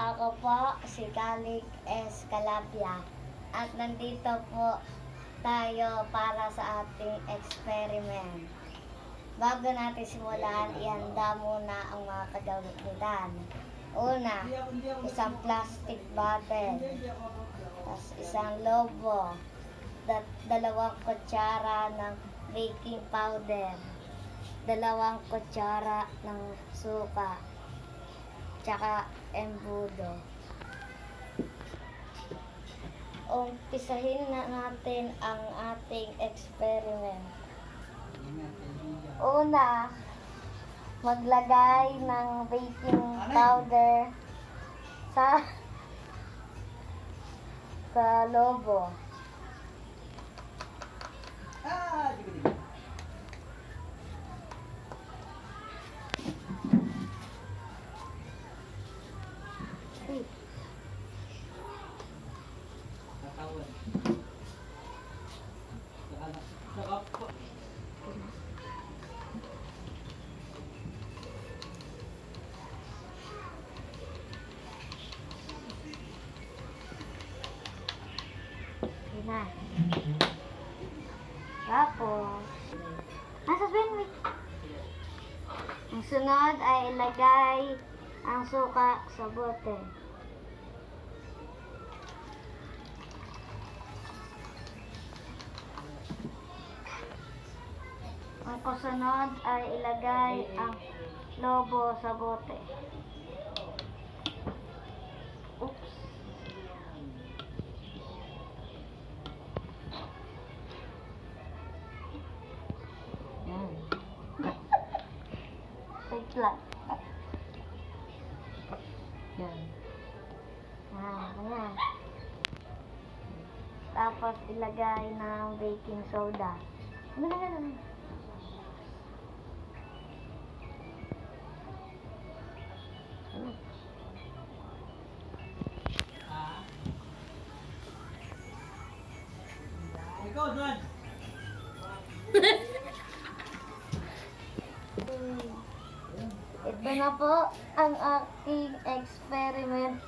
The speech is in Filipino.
Ako po si Kalik S. Calabia at nandito po tayo para sa ating experiment. Bago natin simulan, ihanda muna ang mga kagamitan. Una, isang plastic bottle, tapos isang lobo, dalawang kutsara ng baking powder, dalawang kutsara ng suka, tsaka embudo. Umpisahin na natin ang ating experiment. Una, maglagay ng baking powder sa lobo. Na. Tapos, nasa Ben. Ang sunod ay ilagay ang suka sa bote. Ang kasunod ay ilagay ang lobo sa bote. Oops. Wait lang. Yan. Ganyan. Tapos ilagay ng baking soda. Ganun. Ikaw, Juan! Ito na po ang aking experiment.